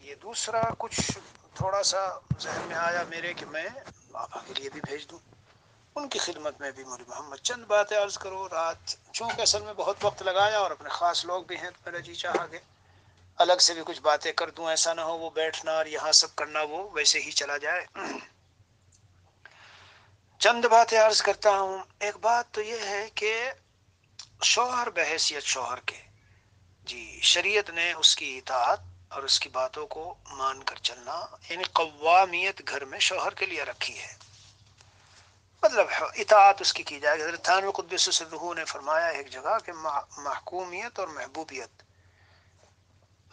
یہ دوسرا کچھ تھوڑا سا ذہن میں آیا میرے کہ میں آپ کے لیے بھی بھیج دوں، ان کی خدمت میں بھی مولوی محمد چند باتیں عرض کرو رات، چونکہ اصل میں بہت وقت لگایا اور اپنے خاص لوگ بھی ہیں، تو میرا جی چاہا کہ الگ سے بھی کچھ باتیں کر دوں، ایسا نہ ہو وہ بیٹھنا اور یہاں سب کرنا وہ ویسے ہی چلا جائے۔ چند باتیں عرض کرتا ہوں۔ ایک بات تو یہ ہے کہ شوہر بحیثیت شوہر کے، جی شریعت نے اس کی اطاعت اور اس کی باتوں کو مان کر چلنا، یعنی قوامیت گھر میں شوہر کے لیے رکھی ہے، مطلب اطاعت اس کی جائے۔ حضرت تھانوی قدس سرہ نے فرمایا ایک جگہ کہ محکومیت اور محبوبیت،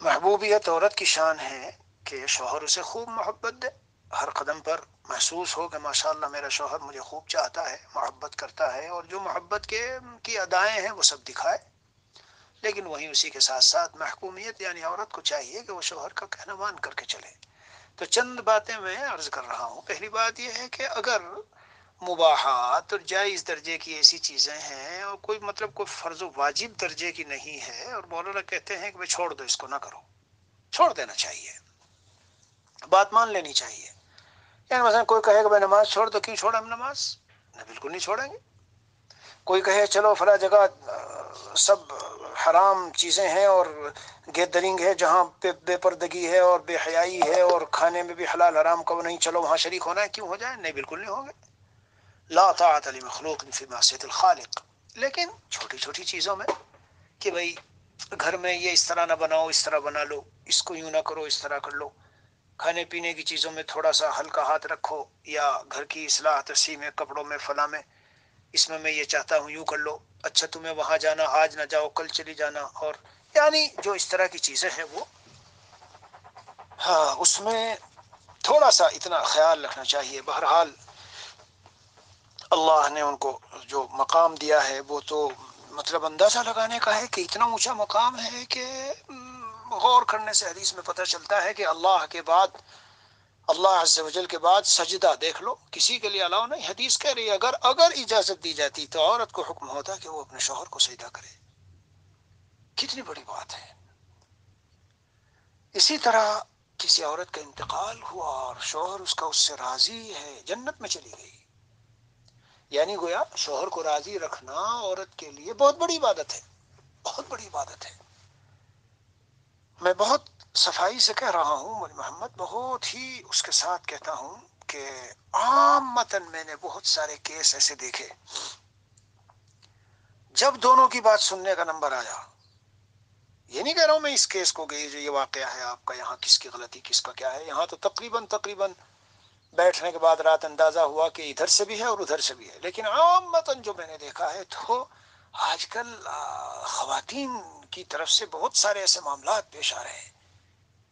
محبوبیت عورت کی شان ہے کہ شوہر اسے خوب محبت دے، ہر قدم پر محسوس ہو کہ ماشاءاللہ میرا شوہر مجھے خوب چاہتا ہے، محبت کرتا ہے، اور جو محبت کی ادائیں ہیں وہ سب دکھائے۔ لیکن وہیں اسی کے ساتھ ساتھ محکومیت، یعنی عورت کو چاہیے کہ وہ شوہر کا کہنا مان کر کے چلے۔ تو چند باتیں میں عرض کر رہا ہوں۔ پہلی بات یہ ہے کہ اگر مباحات اور جائز درجے کی ایسی چیزیں ہیں اور کوئی مطلب کوئی فرض و واجب درجے کی نہیں ہے، اور مولانا کہتے ہیں کہ بھائی چھوڑ دو اس کو، نہ کرو، چھوڑ دینا چاہیے، بات مان لینی چاہیے۔ یعنی مثلا کوئی کہے کہ بھائی نماز چھوڑ دو، کیوں چھوڑا ہم نماز؟ نہ، بالکل نہیں چھوڑیں گے۔ کوئی کہے چلو فلاں جگہ سب حرام چیزیں ہیں اور گیدرنگ ہے جہاں پہ بے پردگی ہے اور بے حیائی ہے اور کھانے میں بھی حلال حرام کو نہیں، چلو وہاں شریک ہونا ہے، کیوں ہو جائے؟ نہیں، بالکل نہیں ہوں گے۔ لا طاعت لمخلوق فی معصیۃ الخالق۔ لیکن چھوٹی چھوٹی چیزوں میں کہ بھائی گھر میں یہ اس طرح نہ بناؤ، اس طرح بنا لو، اس کو یوں نہ کرو، اس طرح کر لو، کھانے پینے کی چیزوں میں تھوڑا سا ہلکا ہاتھ رکھو، یا گھر کی اصلاح ترسیح میں، کپڑوں میں، فلاں میں، اس میں یہ چاہتا ہوں یوں کر لو، اچھا تمہیں وہاں جانا، آج نہ جاؤ کل چلی جانا، اور یعنی جو اس طرح کی چیزیں ہیں وہ ہاں اس میں تھوڑا سا اتنا خیال رکھنا چاہیے۔ بہرحال اللہ نے ان کو جو مقام دیا ہے وہ تو مطلب اندازہ لگانے کا ہے کہ اتنا اونچا مقام ہے کہ غور کرنے سے حدیث میں پتہ چلتا ہے کہ اللہ کے بعد، اللہ عز و جل کے بعد سجدہ دیکھ لو، کسی کے لیے الاؤ نہیں۔ حدیث کہہ رہی ہے اگر اجازت دی جاتی تو عورت کو حکم ہوتا کہ وہ اپنے شوہر کو سجدہ کرے۔ کتنی بڑی بات ہے۔ اسی طرح کسی عورت کا انتقال ہوا اور شوہر اس کا اس سے راضی ہے، جنت میں چلی گئی، یعنی گویا شوہر کو راضی رکھنا عورت کے لیے بہت بڑی عبادت ہے، بہت بڑی عبادت ہے۔ میں بہت صفائی سے کہہ رہا ہوں مولانا محمد، بہت ہی اس کے ساتھ کہتا ہوں کہ عامتاً میں نے بہت سارے کیس ایسے دیکھے جب دونوں کی بات سننے کا نمبر آیا، یہ نہیں کہہ رہا ہوں میں اس کیس کو کہ یہ واقعہ ہے آپ کا، یہاں کس کی غلطی کس کا کیا ہے، یہاں تو تقریباً بیٹھنے کے بعد رات اندازہ ہوا کہ ادھر سے بھی ہے اور ادھر سے بھی ہے۔ لیکن عامتاً جو میں نے دیکھا ہے تو آج کل خواتین کی طرف سے بہت سارے ایسے معاملات پیش آ رہے ہیں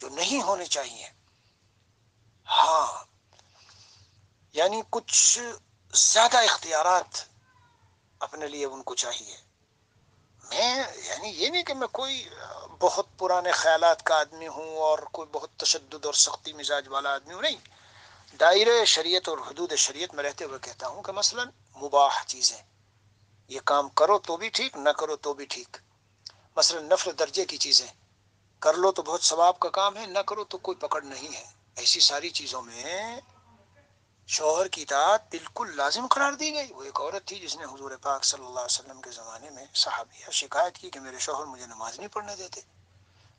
جو نہیں ہونے چاہیے۔ ہاں یعنی کچھ زیادہ اختیارات اپنے لیے ان کو چاہیے۔ میں یعنی یہ نہیں کہ میں کوئی بہت پرانے خیالات کا آدمی ہوں اور کوئی بہت تشدد اور سختی مزاج والا آدمی ہوں، نہیں، دائرے شریعت اور حدود شریعت میں رہتے ہوئے کہتا ہوں کہ مثلا مباح چیزیں، یہ کام کرو تو بھی ٹھیک، نہ کرو تو بھی ٹھیک۔ مثلا نفل درجے کی چیزیں کر لو تو بہت ثواب کا کام ہے، نہ کرو تو کوئی پکڑ نہیں ہے۔ ایسی ساری چیزوں میں شوہر کی اطاعت بالکل لازم قرار دی گئی۔ وہ ایک عورت تھی جس نے حضور پاک صلی اللہ علیہ وسلم کے زمانے میں صحابیہ شکایت کی کہ میرے شوہر مجھے نماز نہیں پڑھنے دیتے،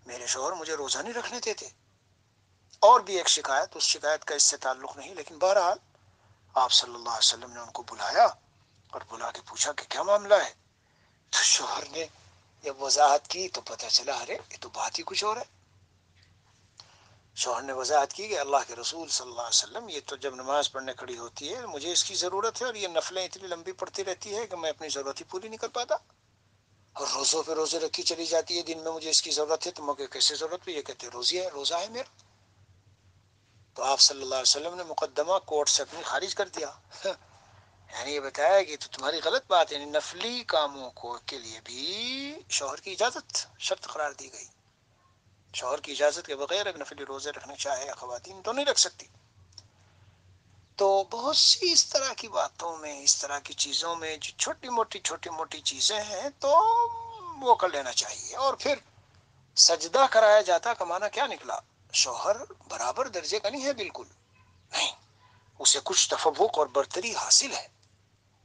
میرے شوہر مجھے روزہ نہیں رکھنے دیتے، اور بھی ایک شکایت، اس شکایت کا اس سے تعلق نہیں، لیکن بہرحال آپ صلی اللہ علیہ وسلم نے ان کو بلایا اور بلا کے پوچھا کہ کیا معاملہ ہے؟ تو شوہر نے جب وضاحت کی تو پتہ چلا ارے یہ تو بات ہی کچھ اور ہے۔ شوہر نے وضاحت کی کہ اللہ کے رسول صلی اللہ علیہ وسلم، یہ تو جب نماز پڑھنے کھڑی ہوتی ہے مجھے اس کی ضرورت ہے، اور یہ نفلیں اتنی لمبی پڑتی رہتی ہے کہ میں اپنی ضرورت ہی پوری نہیں کر پاتا، اور روزوں پہ روزے رکھی چلی جاتی ہے، دن میں مجھے اس کی ضرورت ہے، تو مجھے کیسے ضرورت پہ؟ یہ کہتے روزہ ہے میرا۔ تو آپ صلی اللہ علیہ وسلم نے مقدمہ کورٹ سے اپنی خارج کر دیا، یعنی یہ بتایا کہ تو تمہاری غلط بات ہے، یعنی نفلی کاموں کو کے لیے بھی شوہر کی اجازت شرط قرار دی گئی۔ شوہر کی اجازت کے بغیر اگر نفلی روزے رکھنے چاہے خواتین تو نہیں رکھ سکتی۔ تو بہت سی اس طرح کی باتوں میں، اس طرح کی چیزوں میں جو چھوٹی موٹی چیزیں ہیں تو وہ کر لینا چاہیے۔ اور پھر سجدہ کرایا جاتا کا معنی کیا نکلا؟ شوہر برابر درجے کا نہیں ہے، بالکل نہیں، اسے کچھ تفوق اور برتری حاصل ہے،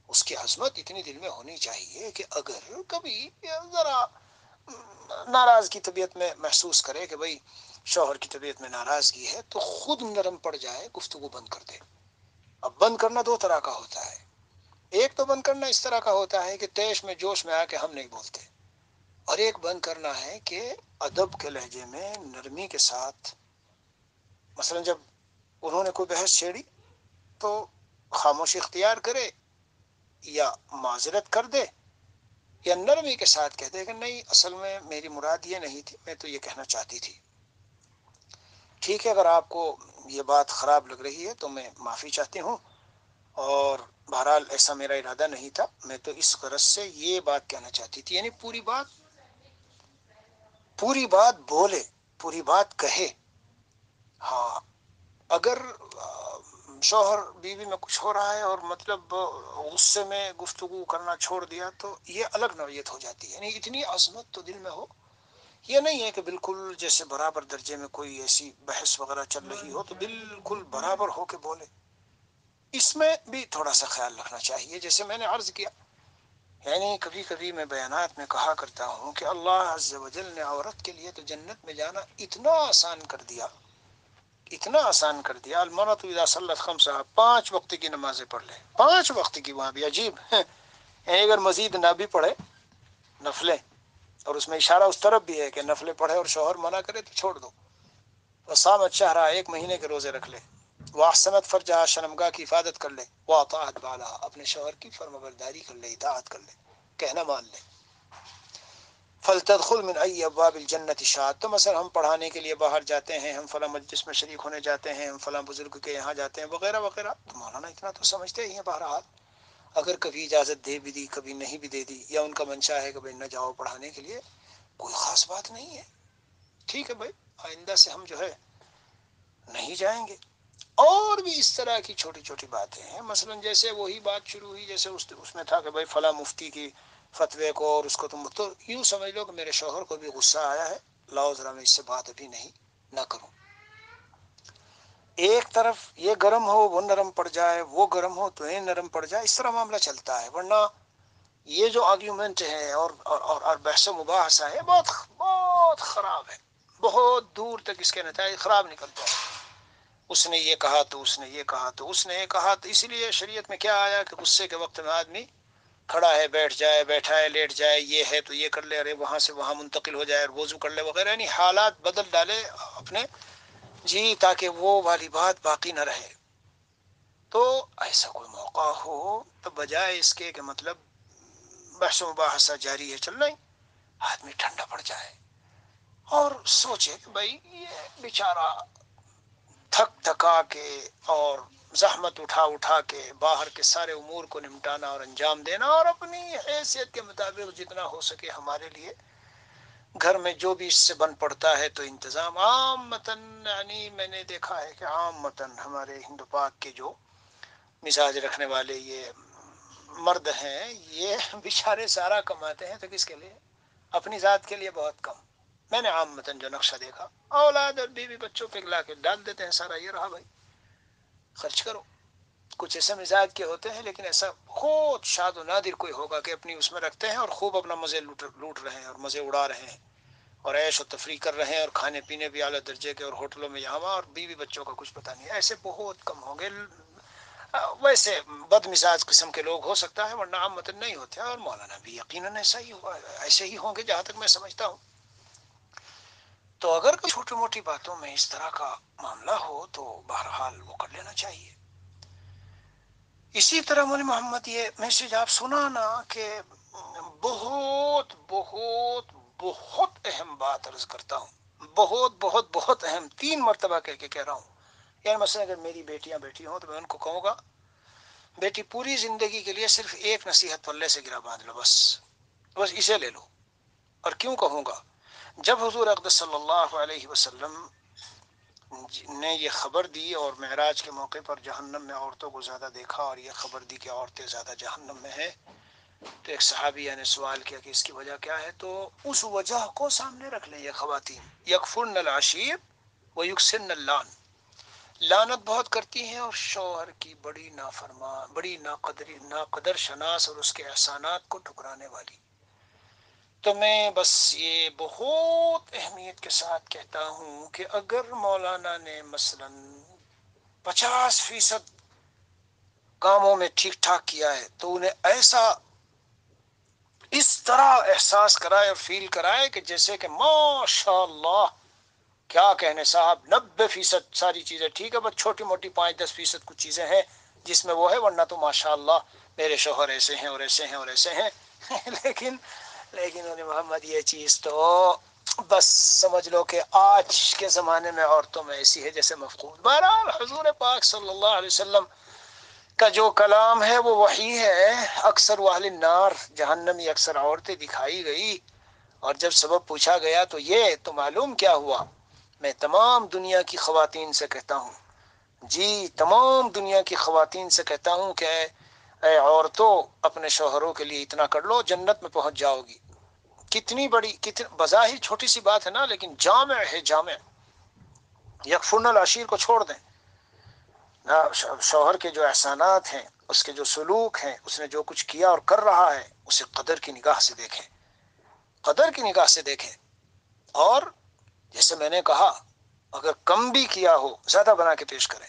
اس کی عظمت اتنی دل میں ہونی چاہیے کہ اگر کبھی ذرا ناراض کی طبیعت میں محسوس کرے کہ بھئی شوہر کی طبیعت میں ناراضگی ہے، تو خود نرم پڑ جائے، گفتگو بند کر دے۔ اب بند کرنا دو طرح کا ہوتا ہے، ایک تو بند کرنا اس طرح کا ہوتا ہے کہ تیش میں جوش میں آ کے ہم نہیں بولتے، اور ایک بند کرنا ہے کہ ادب کے لہجے میں نرمی کے ساتھ، مثلا جب انہوں نے کوئی بحث چھیڑی تو خاموشی اختیار کرے یا معذرت کر دے یا نرمی کے ساتھ کہہ دے کہ نہیں اصل میں میری مراد یہ نہیں تھی، میں تو یہ کہنا چاہتی تھی، ٹھیک ہے اگر آپ کو یہ بات خراب لگ رہی ہے تو میں معافی چاہتی ہوں، اور بہرحال ایسا میرا ارادہ نہیں تھا، میں تو اس غرض سے یہ بات کہنا چاہتی تھی، یعنی پوری بات بولے، پوری بات کہے۔ ہاں اگر شوہر بیوی میں کچھ ہو رہا ہے اور مطلب غصے میں گفتگو کرنا چھوڑ دیا تو یہ الگ نوعیت ہو جاتی ہے، یعنی اتنی عظمت تو دل میں ہو، یہ نہیں ہے کہ بالکل جیسے برابر درجے میں کوئی ایسی بحث وغیرہ چل رہی ہو تو بالکل برابر ہو کے بولے، اس میں بھی تھوڑا سا خیال رکھنا چاہیے، جیسے میں نے عرض کیا، یعنی کبھی کبھی میں بیانات میں کہا کرتا ہوں کہ اللہ عز و جل نے عورت کے لیے تو جنت میں جانا اتنا آسان کر دیا، اتنا آسان کر دیا، المرأۃ اذا صلت خمسها، 5 وقت کی نمازیں پڑھ لے، 5 وقت کی، وہاں بھی عجیب یعنی اگر مزید نہ بھی پڑھے نفلیں، اور اس میں اشارہ اس طرف بھی ہے کہ نفلیں پڑھے اور شوہر منع کرے تو چھوڑ دو، وصامت شہرا، 1 مہینے کے روزے رکھ لے، واحسنت فرجہا، شرمگاہ کی حفاظت کر لے، واطاعت بالہا، اپنے شوہر کی فرمانبرداری کر لے، اطاعت کر لے، کہنا مان لے، فلتدخل من ای ابواب الجنت شاءت، تو مثلا ہم پڑھانے کے لیے باہر جاتے ہیں، ہم فلاں مجلس میں شریک ہونے جاتے ہیں، ہم فلاں بزرگ کے یہاں جاتے ہیں وغیرہ وغیرہ، تو مولانا اتنا تو سمجھتے ہی ہیں، بہرحال اگر کبھی اجازت دے بھی دی، کبھی نہیں بھی دے دی، یا ان کا منشا ہے کہ بھائی نہ جاؤ پڑھانے کے لیے، کوئی خاص بات نہیں ہے، ٹھیک ہے بھائی آئندہ سے ہم جو ہے نہیں جائیں گے، اور بھی اس طرح کی چھوٹی چھوٹی باتیں ہیں، مثلا جیسے وہی بات شروع ہوئی جیسے اس میں تھا کہ بھائی فلاں مفتی کی فتوے کو اور اس کو تم تو یوں سمجھ لو کہ میرے شوہر کو بھی غصہ آیا ہے، لاؤ ذرا میں اس سے بات ابھی نہیں نہ کروں، ایک طرف یہ گرم ہو وہ نرم پڑ جائے، وہ گرم ہو تو یہ نرم پڑ جائے، اس طرح معاملہ چلتا ہے، ورنہ یہ جو آرگیومنٹ ہے اور بحث و مباحثہ ہے بہت بہت خراب ہے، بہت دور تک اس کے نتائج خراب نکلتے ہیں، اس نے یہ کہا تو اس نے یہ کہا تو اس نے یہ کہا تو، اسی لیے شریعت میں کیا آیا کہ غصے کے وقت میں آدمی کھڑا ہے بیٹھ جائے، بیٹھا ہے لیٹ جائے، یہ ہے تو یہ کر لے، ارے وہاں سے وہاں منتقل ہو جائے اور وضو کر لے وغیرہ، یعنی حالات بدل ڈالے اپنے، جی تاکہ وہ والی بات باقی نہ رہے، تو ایسا کوئی موقع ہو تو بجائے اس کے کہ مطلب بحث و مباحثہ جاری ہے چل رہا، آدمی ٹھنڈا پڑ جائے اور سوچے کہ بھائی یہ بیچارہ تھک تھکا کے اور زحمت اٹھا اٹھا کے باہر کے سارے امور کو نمٹانا اور انجام دینا، اور اپنی حیثیت کے مطابق جتنا ہو سکے ہمارے لیے گھر میں جو بھی اس سے بن پڑتا ہے تو انتظام، عام متن یعنی میں نے دیکھا ہے کہ عام متن ہمارے ہندو پاک کے جو مزاج رکھنے والے یہ مرد ہیں، یہ بیچارے سارا کماتے ہیں تو کس کے لیے؟ اپنی ذات کے لیے بہت کم، میں نے عام متن جو نقشہ دیکھا، اولاد اور بیوی بچوں پہ لا کے ڈال دیتے ہیں سارا، یہ رہا بھائی خرچ کرو، کچھ ایسے مزاج کے ہوتے ہیں، لیکن ایسا بہت شاد و نادر کوئی ہوگا کہ اپنی اس میں رکھتے ہیں اور خوب اپنا مزے لوٹ رہے ہیں اور مزے اڑا رہے ہیں اور عیش و تفریح کر رہے ہیں اور کھانے پینے بھی اعلیٰ درجے کے اور ہوٹلوں میں یہاں اور بیوی بچوں کا کچھ پتہ نہیں، ایسے بہت کم ہوں گے، ویسے بد مزاج قسم کے لوگ ہو سکتا ہے ورنہ عام متن نہیں ہوتے، اور مولانا بھی یقیناً ایسا ہی ہوا، ایسے ہی ہوں گے جہاں تک میں سمجھتا ہوں، تو اگر کوئی چھوٹی موٹی باتوں میں اس طرح کا معاملہ ہو تو بہرحال وہ کر لینا چاہیے۔ اسی طرح مولانا محمد یہ میسج آپ سنا نا کہ بہت بہت بہت اہم بات عرض کرتا ہوں، بہت بہت بہت اہم، 3 مرتبہ کہہ کے کہہ رہا ہوں، یعنی مثلا اگر میری بیٹیاں بیٹھی ہوں تو میں ان کو کہوں گا بیٹی پوری زندگی کے لیے صرف ایک نصیحت پلے سے گرا باندھ لو، بس اسے لے لو، اور کیوں کہوں گا؟ جب حضور اقدس صلی اللہ علیہ وسلم نے یہ خبر دی اور معراج کے موقع پر جہنم میں عورتوں کو زیادہ دیکھا اور یہ خبر دی کہ عورتیں زیادہ جہنم میں ہیں، تو ایک صحابیہ نے سوال کیا کہ اس کی وجہ کیا ہے، تو اس وجہ کو سامنے رکھ لیں یہ خواتین، یکفرن العشیر وَيُكْسِرْنَ اللَّعْنَ، لعنت بہت کرتی ہیں اور شوہر کی بڑی نافرمان، بڑی ناقدر شناس اور اس کے احسانات کو ٹھکرانے والی۔ تو میں بس یہ بہت اہمیت کے ساتھ کہتا ہوں کہ اگر مولانا نے مثلا 50% کاموں میں ٹھیک ٹھاک کیا ہے تو انہیں ایسا اس طرح احساس کرائے اور فیل کرائے کہ جیسے کہ ماشاء اللہ کیا کہنے صاحب 90% ساری چیزیں ٹھیک ہے، بس چھوٹی موٹی 5-10% کچھ چیزیں ہیں جس میں وہ ہے، ورنہ تو ماشاء اللہ میرے شوہر ایسے ہیں اور ایسے ہیں اور ایسے ہیں لیکن انہیں محمد یہ چیز تو بس سمجھ لو کہ آج کے زمانے میں عورتوں میں ایسی ہے جیسے مفقود۔ بہرحال حضور پاک صلی اللہ علیہ وسلم کا جو کلام ہے وہ وحی ہے۔ اکثر اہل النار، جہنمی اکثر عورتیں دکھائی گئی، اور جب سبب پوچھا گیا تو یہ تو معلوم کیا ہوا؟ میں تمام دنیا کی خواتین سے کہتا ہوں، جی تمام دنیا کی خواتین سے کہتا ہوں کہ اے عورتوں اپنے شوہروں کے لیے اتنا کر لو، جنت میں پہنچ جاؤ گی۔ کتنی بڑی، بظاہر چھوٹی سی بات ہے نا، لیکن جامع ہے، جامع۔ یکفرن العشیر کو چھوڑ دیں، شوہر کے جو احسانات ہیں، اس کے جو سلوک ہیں، اس نے جو کچھ کیا اور کر رہا ہے، اسے قدر کی نگاہ سے دیکھیں، قدر کی نگاہ سے دیکھیں۔ اور جیسے میں نے کہا اگر کم بھی کیا ہو زیادہ بنا کے پیش کریں۔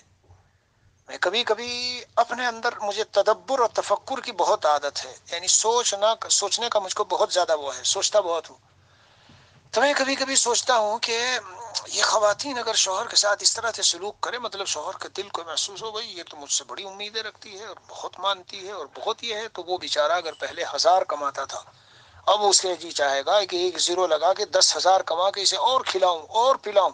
میں کبھی کبھی اپنے اندر، مجھے تدبر اور تفکر کی بہت عادت ہے، یعنی سوچنے کا مجھ کو بہت زیادہ وہ ہے، سوچتا بہت ہوں۔ تو میں کبھی کبھی سوچتا ہوں کہ یہ خواتین اگر شوہر کے ساتھ اس طرح سے سلوک کرے، مطلب شوہر کے دل کو محسوس ہو بھئی یہ تو مجھ سے بڑی امیدیں رکھتی ہے اور بہت مانتی ہے اور بہت یہ ہے، تو وہ بیچارہ اگر پہلے 1000 کماتا تھا، اب اس کے جی چاہے گا کہ ایک زیرو لگا کے 10,000 کما کے اسے اور کھلاؤں اور پلاؤں،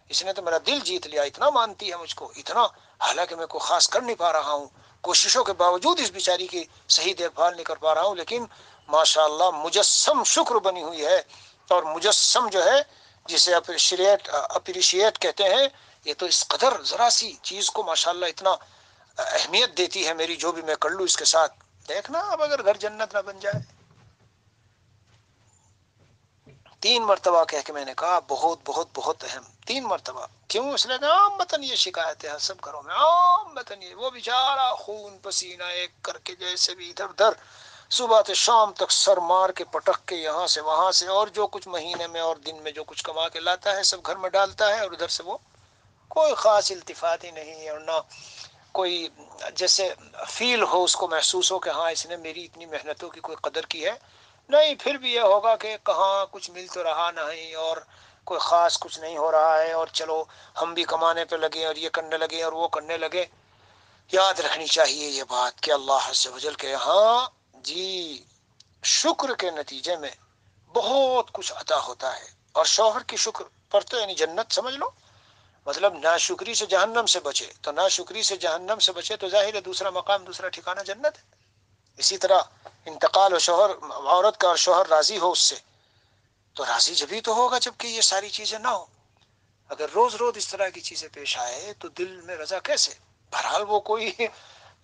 اس نے تو میرا دل جیت لیا، اتنا مانتی ہے مجھ کو، اتنا، حالانکہ میں کوئی خاص کر نہیں پا رہا ہوں، کوششوں کے باوجود اس بیچاری کی صحیح دیکھ بھال نہیں کر پا رہا ہوں، لیکن ماشاءاللہ مجسم شکر بنی ہوئی ہے۔ اور مجسم جو ہے جسے اپریشیٹ کہتے ہیں، یہ تو اس قدر ذرا سی چیز کو ماشاءاللہ اتنا اہمیت دیتی ہے میری، جو بھی میں کر لوں اس کے ساتھ۔ دیکھنا اب اگر گھر جنت نہ بن جائے۔ 3 مرتبہ کہہ کے میں نے کہا بہت بہت بہت اہم، 3 مرتبہ۔ کیوں؟ اس لیے کہ عامتاً یہ شکایتیں ہیں سب گھروں میں، عامتاً یہ، وہ بیچارہ خون پسینہ ایک کر کے جیسے بھی ادھر ادھر صبح سے شام تک سر مار کے پٹک کے یہاں سے وہاں سے، اور جو کچھ مہینے میں اور دن میں جو کچھ کما کے لاتا ہے سب گھر میں ڈالتا ہے، اور ادھر سے وہ کوئی خاص التفات ہی نہیں ہے، اور نہ کوئی جیسے فیل ہو، اس کو محسوس ہو کہ ہاں اس نے میری اتنی محنتوں کی کوئی قدر کی ہے، نہیں۔ پھر بھی یہ ہوگا کہ کہاں کچھ مل تو رہا نہیں، اور کوئی خاص کچھ نہیں ہو رہا ہے، اور چلو ہم بھی کمانے پہ لگے اور یہ کرنے لگے اور وہ کرنے لگے۔ یاد رکھنی چاہیے یہ بات کہ اللہ عز و جل کے یہاں جی شکر کے نتیجے میں بہت کچھ عطا ہوتا ہے، اور شوہر کی شکر پر تو یعنی جنت سمجھ لو، مطلب ناشکری سے جہنم سے بچے، تو ناشکری سے جہنم سے بچے تو ظاہر ہے دوسرا مقام، دوسرا ٹھکانہ جنت ہے۔ اسی طرح انتقال و شوہر، عورت کا اور شوہر راضی ہو اس سے، تو راضی جبھی تو ہوگا جب کہ یہ ساری چیزیں نہ ہو۔ اگر روز روز اس طرح کی چیزیں پیش آئے تو دل میں رضا کیسے؟ بہرحال وہ کوئی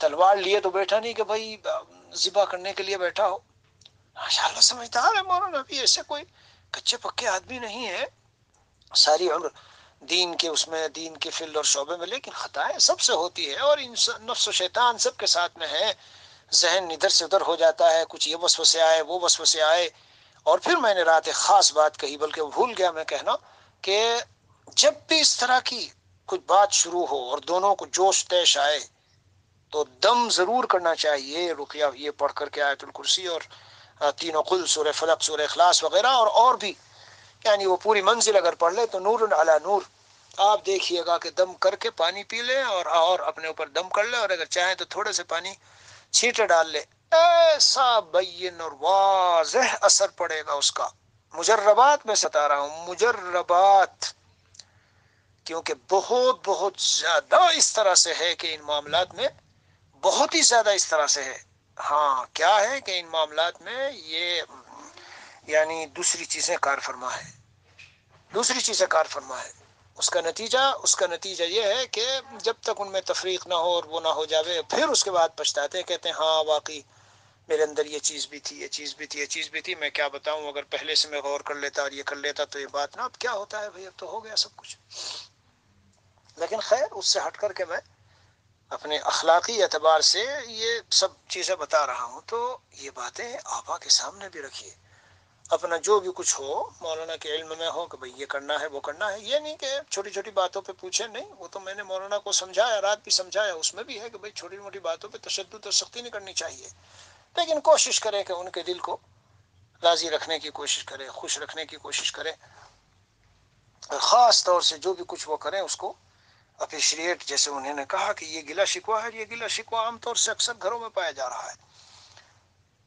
تلوار لیے تو بیٹھا نہیں کہ بھائی ذبح کرنے کے لیے بیٹھا ہو، ماشاءاللہ سمجھدار ہے مولانا، بھی ایسے کوئی کچے پکے آدمی نہیں ہے، ساری عمر دین کے اس میں، دین کے فیلڈ اور شعبے میں، لیکن خطائیں سب سے ہوتی ہے، اور نفس و شیطان سب کے ساتھ میں ہے، ذہن ادھر سے ادھر ہو جاتا ہے، کچھ یہ وسوسے آئے وہ وسوسے آئے۔ اور پھر میں نے رات ایک خاص بات کہی، بلکہ بھول گیا میں کہنا، کہ جب بھی اس طرح کی کچھ بات شروع ہو اور دونوں کو جوش طیش آئے تو دم ضرور کرنا چاہیے، رقیہ یہ پڑھ کر کے آیت الکرسی اور تینوں قل، سورہ فلق، سورہ اخلاص وغیرہ، اور بھی یعنی وہ پوری منزل اگر پڑھ لے تو نور علی نور۔ آپ دیکھیے گا کہ دم کر کے پانی پی لے اور اپنے اوپر دم کر لے، اور اگر چاہیں تو تھوڑے سے پانی چھینٹے ڈال لے، ایسا بین اور واضح اثر پڑے گا اس کا۔ مجربات میں ستا رہا ہوں، مجربات، کیونکہ بہت بہت زیادہ اس طرح سے ہے کہ ان معاملات میں بہت ہی زیادہ اس طرح سے ہے۔ ہاں کیا ہے کہ ان معاملات میں یہ یعنی دوسری چیزیں کار فرما ہے، دوسری چیزیں کار فرما ہے۔ اس کا نتیجہ یہ ہے کہ جب تک ان میں تفریق نہ ہو اور وہ نہ ہو جاوے، پھر اس کے بعد پچھتاتے ہیں، کہتے ہیں ہاں واقعی میرے اندر یہ چیز بھی تھی، یہ چیز بھی تھی، یہ چیز بھی تھی، میں کیا بتاؤں، اگر پہلے سے میں غور کر لیتا اور یہ کر لیتا تو یہ بات نہ، اب کیا ہوتا ہے بھئی، اب تو ہو گیا سب کچھ۔ لیکن خیر اس سے ہٹ کر کے میں اپنے اخلاقی اعتبار سے یہ سب چیزیں بتا رہا ہوں، تو یہ باتیں آبا کے سامنے بھی رکھیے۔ اپنا جو بھی کچھ ہو مولانا کے علم میں ہو کہ بھئی یہ کرنا ہے وہ کرنا ہے، یہ نہیں کہ چھوٹی چھوٹی باتوں پہ پوچھے، نہیں، وہ تو میں نے مولانا کو سمجھایا، رات بھی سمجھایا، اس میں بھی ہے کہ بھئی چھوٹی موٹی باتوں پہ تشدد اور سختی نہیں کرنی چاہیے، لیکن کوشش کرے کہ ان کے دل کو راضی رکھنے کی کوشش کرے، خوش رکھنے کی کوشش کرے، اور خاص طور سے جو بھی کچھ وہ کریں اس کو اپریشیٹ، جیسے انہوں نے کہا کہ یہ گلہ شکوہ ہے، یہ گلہ شکوہ عام طور سے اکثر گھروں میں پایا جا رہا ہے۔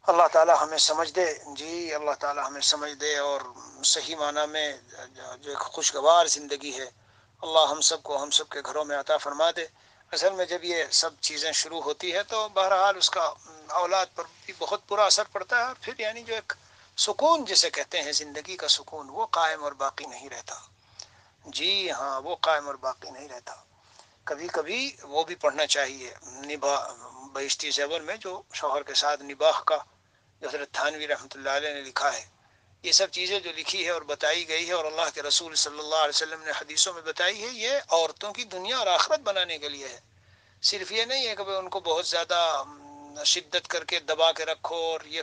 اللہ تعالی ہمیں سمجھ دے، جی اللہ تعالی ہمیں سمجھ دے، اور صحیح معنی میں جو ایک خوشگوار زندگی ہے اللہ ہم سب کے گھروں میں عطا فرما دے۔ اصل میں جب یہ سب چیزیں شروع ہوتی ہے تو بہرحال اس کا اولاد پر بھی بہت برا اثر پڑتا ہے، پھر یعنی جو ایک سکون جسے کہتے ہیں زندگی کا سکون، وہ قائم اور باقی نہیں رہتا۔ جی ہاں، وہ قائم اور باقی نہیں رہتا۔ کبھی کبھی وہ بھی پڑھنا چاہیے، نباہ بہشتی زیور میں جو شوہر کے ساتھ نباہ کا جو حضرت تھانوی رحمۃ اللہ علیہ نے لکھا ہے، یہ سب چیزیں جو لکھی ہے اور بتائی گئی ہے اور اللہ کے رسول صلی اللہ علیہ وسلم نے حدیثوں میں بتائی ہے، یہ عورتوں کی دنیا اور آخرت بنانے کے لیے ہے۔ صرف یہ نہیں ہے کہ ان کو بہت زیادہ شدت کر کے دبا کے رکھو اور یہ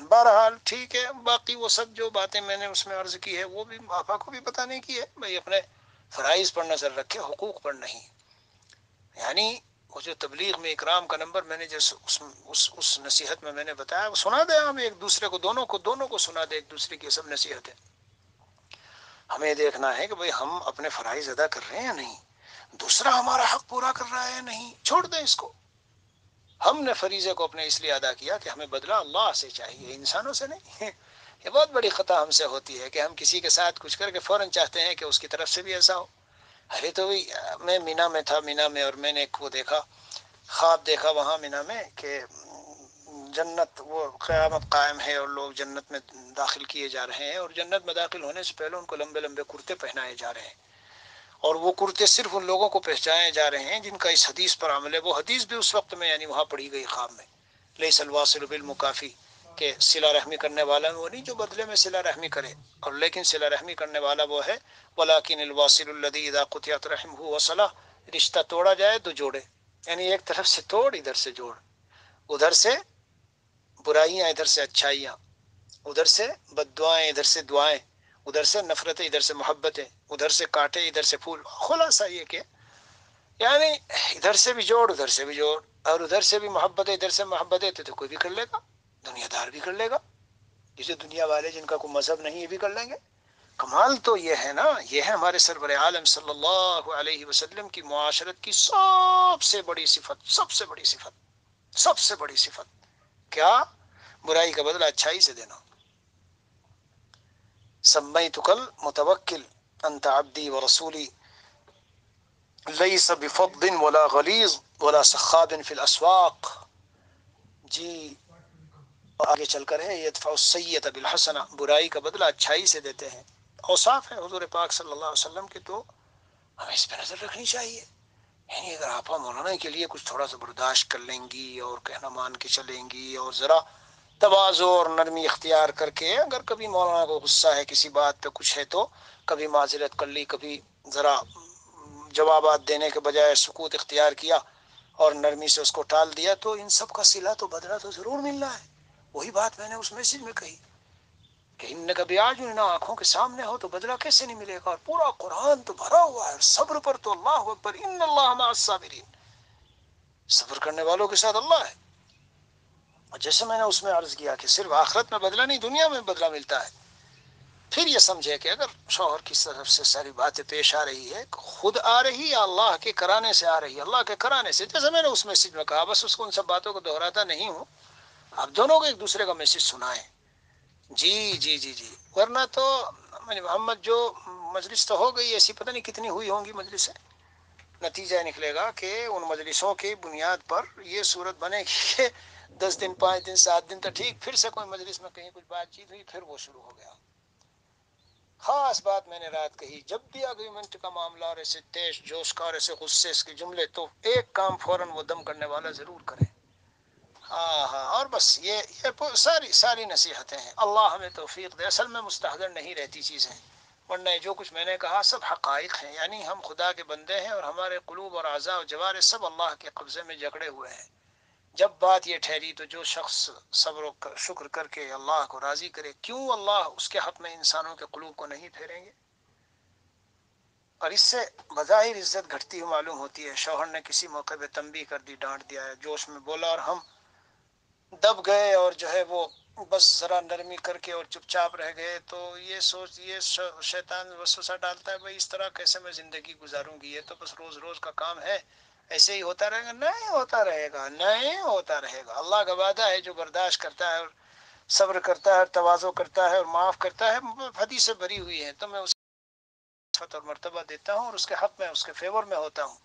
بہرحال ٹھیک ہے، باقی وہ سب جو باتیں میں نے اس میں عرض کی ہے وہ بھی آپا کو بھی بتانے کی ہے، بھائی اپنے فرائض پر نظر رکھے، حقوق پر نہیں۔ یعنی وہ جو تبلیغ میں اکرام کا نمبر میں نے جس اس نصیحت میں نے بتایا، وہ سنا دے ہم ایک دوسرے کو، دونوں کو سنا دے ایک دوسرے کی سب نصیحتیں۔ ہمیں دیکھنا ہے کہ بھئی ہم اپنے فرائض ادا کر رہے ہیں یا نہیں، دوسرا ہمارا حق پورا کر رہا ہے یا نہیں، چھوڑ دیں اس کو۔ ہم نے فریضے کو اپنے اس لیے ادا کیا کہ ہمیں بدلہ اللہ سے چاہیے، انسانوں سے نہیں۔ یہ بہت بڑی خطا ہم سے ہوتی ہے کہ ہم کسی کے ساتھ کچھ کر کے فوراً چاہتے ہیں کہ اس کی طرف سے بھی ایسا ہو۔ ارے تو میں مینا میں تھا، مینا میں، اور میں نے ایک وہ دیکھا، خواب دیکھا وہاں مینا میں کہ جنت، وہ قیامت قائم ہے اور لوگ جنت میں داخل کیے جا رہے ہیں، اور جنت میں داخل ہونے سے پہلے ان کو لمبے لمبے کرتے پہنائے جا رہے ہیں، اور وہ کرتے صرف ان لوگوں کو پہچانے جا رہے ہیں جن کا اس حدیث پر عمل ہے۔ وہ حدیث بھی اس وقت میں یعنی وہاں پڑھی گئی خواب میں، لیس الواصل بالمکافی، کہ صلہ رحمی کرنے والا وہ نہیں جو بدلے میں صلہ رحمی کرے، اور لیکن صلہ رحمی کرنے والا وہ ہے ولیکن الواصل الذی اذا قطعت رحمہ وصلہ، رشتہ توڑا جائے تو جوڑے، یعنی ایک طرف سے توڑ، ادھر سے جوڑ، ادھر سے برائیاں ادھر سے اچھائیاں، ادھر سے بد دعائیں ادھر سے دعائیں، ادھر سے نفرتیں ادھر سے محبتیں، ادھر سے کانٹے ادھر سے پھول۔ خلاصہ یہ کہ یعنی ادھر سے بھی جوڑ ادھر سے بھی جوڑ، اور ادھر سے بھی محبت ادھر سے محبت ہے، تو کوئی بھی کر لے گا، دنیا دار بھی کر لے گا، جسے دنیا والے جن کا کوئی مذہب نہیں یہ بھی کر لیں گے۔ کمال تو یہ ہے نا، یہ ہے ہمارے سرور عالم صلی اللہ علیہ وسلم کی معاشرت کی سب سے بڑی صفت، سب سے بڑی صفت، سب سے بڑی صفت کیا؟ برائی کا بدلہ اچھائی سے دینا۔ سمیتک المتوکل انت عبدی ورسولی لیس بفظ ولا غلیظ ولا سخاب فی الاسواق۔ جی آگے چل کر ہے یدفع السیئۃ بالحسنہ، برائی کا بدلہ اچھائی سے دیتے ہیں۔ اوصاف ہے حضور پاک صلی اللہ علیہ وسلم کے، تو ہمیں اس پہ نظر رکھنی چاہیے۔ یعنی اگر آپ مولانا کے لیے کچھ تھوڑا سا برداشت کر لیں گی اور کہنا مان کے چلیں گی، اور ذرا تواضع اور نرمی اختیار کر کے، اگر کبھی مولانا کو غصہ ہے کسی بات پہ کچھ ہے تو کبھی معذرت کر لی، کبھی ذرا جوابات دینے کے بجائے سکوت اختیار کیا اور نرمی سے اس کو ٹال دیا، تو ان سب کا صلہ تو بدلہ تو ضرور ملنا ہے۔ وہی بات میں نے اس میسج میں کہی کہ انک باعین، آنکھوں کے سامنے ہو تو بدلہ کیسے نہیں ملے گا، اور پورا قرآن تو بھرا ہوا ہے صبر پر، تو اللہ اکبر، ان اللہ مع الصابرین، صبر کرنے والوں کے ساتھ اللہ ہے۔ اور جیسے میں نے اس میں عرض کیا کہ صرف آخرت میں بدلہ نہیں، دنیا میں بدلہ ملتا ہے۔ پھر یہ سمجھے کہ اگر شوہر کی طرف سے ساری باتیں پیش آ رہی ہے، خود آ رہی یا اللہ کے کرانے سے آ رہی ہے، اللہ کے کرانے سے، جیسے میں نے اس میسج میں کہا، بس اس کو ان سب باتوں کو دہراتا نہیں ہوں، آپ دونوں کو ایک دوسرے کا میسج سنائیں۔ جی جی جی جی، ورنہ تو محمد جو مجلس تو ہو گئی ایسی، پتہ نہیں کتنی ہوئی ہوں گی مجلسیں، نتیجہ نکلے گا کہ ان مجلسوں کی بنیاد پر یہ صورت بنے گی کہ 10 دن 5 دن 7 دن تو ٹھیک، پھر سے کوئی مجلس میں کہیں کچھ بات چیت ہوئی، پھر وہ شروع ہو گیا۔ خاص بات میں نے رات کہی، جب بھی اگریمنٹ کا معاملہ اور ایسے تیز جوش کا اور ایسے غصے کے جملے، تو ایک کام فوراً وہ دم کرنے والا ضرور کرے۔ ہاں ہاں، اور بس یہ ساری نصیحتیں ہیں، اللہ ہمیں توفیق دے۔ اصل میں مستحضر نہیں رہتی چیزیں، ورنہ جو کچھ میں نے کہا سب حقائق ہیں، یعنی ہم خدا کے بندے ہیں اور ہمارے قلوب اور اعضاء و جوارح سب اللہ کے قبضے میں جکڑے ہوئے ہیں۔ جب بات یہ ٹھہری تو جو شخص صبر و شکر کر کے اللہ کو راضی کرے، کیوں اللہ اس کے حق میں انسانوں کے قلوب کو نہیں پھیریں گے؟ اور اس سے بظاہر عزت گھٹتی ہوئی معلوم ہوتی ہے۔ شوہر نے کسی موقع پہ تنبیہ کر دی، ڈانٹ دیا ہے، جوش میں بولا اور ہم دب گئے اور جو ہے وہ بس ذرا نرمی کر کے اور چپ چاپ رہ گئے، تو یہ سوچ یہ شیطان وسوسہ ڈالتا ہے، بھائی اس طرح کیسے میں زندگی گزاروں گی، یہ تو بس روز روز کا کام ہے، ایسے ہی ہوتا رہے گا۔ نہیں ہوتا رہے گا، نہیں ہوتا رہے گا۔ اللہ کا وعدہ ہے جو برداشت کرتا ہے اور صبر کرتا ہے اور تواضع کرتا ہے اور معاف کرتا ہے، حدیث سے بھری ہوئی ہے، تو میں اسے اور مرتبہ دیتا ہوں اور اس کے حق میں اس کے فیور میں ہوتا ہوں۔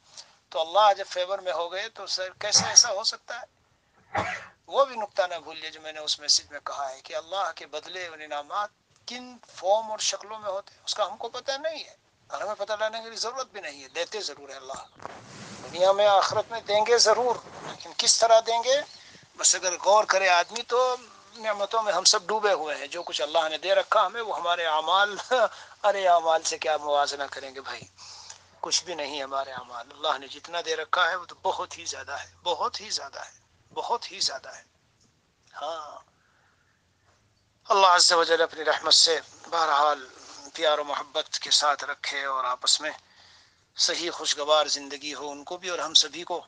تو اللہ جب فیور میں ہو گئے تو کیسے ایسا ہو سکتا ہے؟ وہ بھی نقطہ نہ بھولیے جو میں نے اس میسج میں کہا ہے کہ اللہ کے بدلے اور انعامات کن فارم اور شکلوں میں ہوتے ہیں اس کا ہم کو پتہ نہیں ہے، اور ہمیں پتہ لانے کی ضرورت بھی نہیں ہے۔ دیتے ضرور ہے اللہ، دنیا میں آخرت میں دیں گے ضرور، لیکن کس طرح دیں گے؟ بس اگر غور کرے آدمی تو نعمتوں میں ہم سب ڈوبے ہوئے ہیں۔ جو کچھ اللہ نے دے رکھا ہمیں وہ ہمارے اعمال ارے اعمال سے کیا موازنہ کریں گے بھائی، کچھ بھی نہیں ہمارے اعمال۔ اللہ نے جتنا دے رکھا ہے وہ تو بہت ہی زیادہ ہے، بہت ہی زیادہ ہے، بہت ہی زیادہ ہے۔ ہاں، اللہ عز و جل اپنی رحمت سے بہرحال پیار و محبت کے ساتھ رکھے اور آپس میں صحیح خوشگوار زندگی ہو ان کو بھی اور ہم سبھی کو۔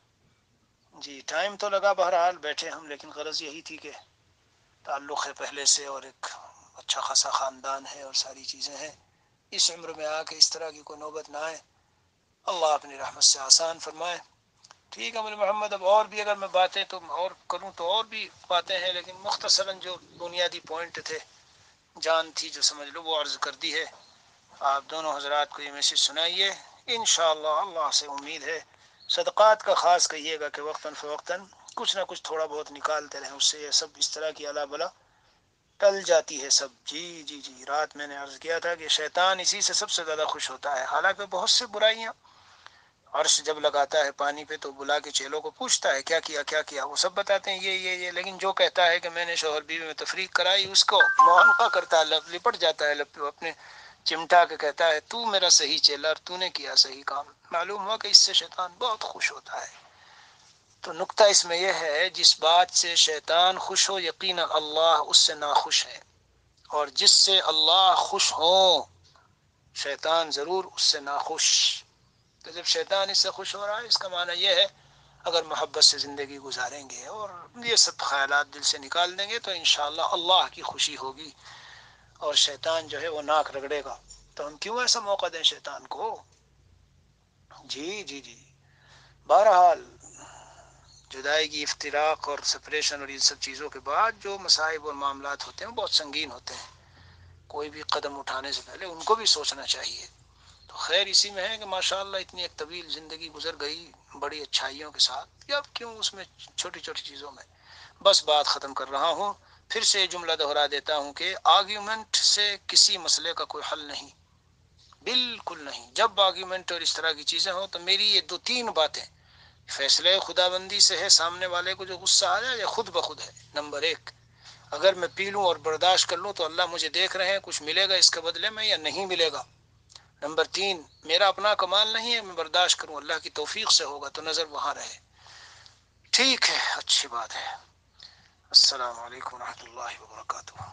جی ٹائم تو لگا بہرحال بیٹھے ہم، لیکن غرض یہی تھی کہ تعلق ہے پہلے سے اور ایک اچھا خاصا خاندان ہے اور ساری چیزیں ہیں، اس عمر میں آ کے اس طرح کی کوئی نوبت نہ آئے، اللہ اپنی رحمت سے آسان فرمائے۔ ٹھیک ہے مولانا محمد، اب اور بھی اگر میں باتیں تو اور کروں تو اور بھی باتیں ہیں، لیکن مختصراً جو بنیادی پوائنٹ تھے، جان تھی جو سمجھ لو وہ عرض کر دی ہے۔ آپ دونوں حضرات کو یہ میسج سنائیے، انشاءاللہ اللہ سے امید ہے۔ صدقات کا خاص کہیے گا کہ وقتاً فوقتاً کچھ نہ کچھ تھوڑا بہت نکالتے رہیں، اس سے یہ سب اس طرح کی الا بلا ٹل جاتی ہے سب۔ جی جی جی، رات میں نے عرض کیا تھا کہ شیطان اسی سے سب سے زیادہ خوش ہوتا ہے، حالانکہ بہت سے برائیاں، عرش جب لگاتا ہے پانی پہ تو بلا کے چیلوں کو پوچھتا ہے کیا کیا کیا کیا، وہ سب بتاتے ہیں یہ، لیکن جو کہتا ہے کہ میں نے شوہر بیوی میں تفریق کرائی، اس کو معانقہ کرتا ہے، لپٹ جاتا ہے اپنے چمٹا کے کہتا ہے تو میرا صحیح چیلا اور تو نے کیا صحیح کام۔ معلوم ہوا کہ اس سے شیطان بہت خوش ہوتا ہے۔ تو نقطہ اس میں یہ ہے، جس بات سے شیطان خوش ہو یقینا اللہ اس سے ناخوش ہے، اور جس سے اللہ خوش ہو شیطان ضرور اس سے ناخوش۔ تو جب شیطان اس سے خوش ہو رہا ہے، اس کا معنی یہ ہے اگر محبت سے زندگی گزاریں گے اور یہ سب خیالات دل سے نکال دیں گے تو انشاءاللہ اللہ کی خوشی ہوگی اور شیطان جو ہے وہ ناک رگڑے گا۔ تو ہم کیوں ایسا موقع دیں شیطان کو؟ جی جی جی، بہرحال جدائی کی افتراق اور سپریشن اور ان سب چیزوں کے بعد جو مصائب اور معاملات ہوتے ہیں بہت سنگین ہوتے ہیں، کوئی بھی قدم اٹھانے سے پہلے ان کو بھی سوچنا چاہیے۔ تو خیر اسی میں ہے کہ ماشاءاللہ اتنی ایک طویل زندگی گزر گئی بڑی اچھائیوں کے ساتھ، یا کیوں اس میں چھوٹی چھوٹی چیزوں میں۔ بس بات ختم کر رہا ہوں، پھر سے جملہ دہرا دیتا ہوں کہ آرگیومنٹ سے کسی مسئلے کا کوئی حل نہیں، بالکل نہیں۔ جب آرگیومنٹ اور اس طرح کی چیزیں ہوں تو میری یہ دو تین باتیں، فیصلے خدا بندی سے ہے، سامنے والے کو جو غصہ آ جائے یا خود بخود ہے۔ نمبر ایک، اگر میں پی لوں اور برداشت کر لوں تو اللہ مجھے دیکھ رہے ہیں، کچھ ملے گا اس کے بدلے میں یا نہیں ملے گا۔ نمبر تین، میرا اپنا کمال نہیں ہے، میں برداشت کروں، اللہ کی توفیق سے ہوگا، تو نظر وہاں رہے۔ ٹھیک ہے، اچھی بات ہے۔ السلام علیکم ورحمۃ اللہ وبرکاتہ۔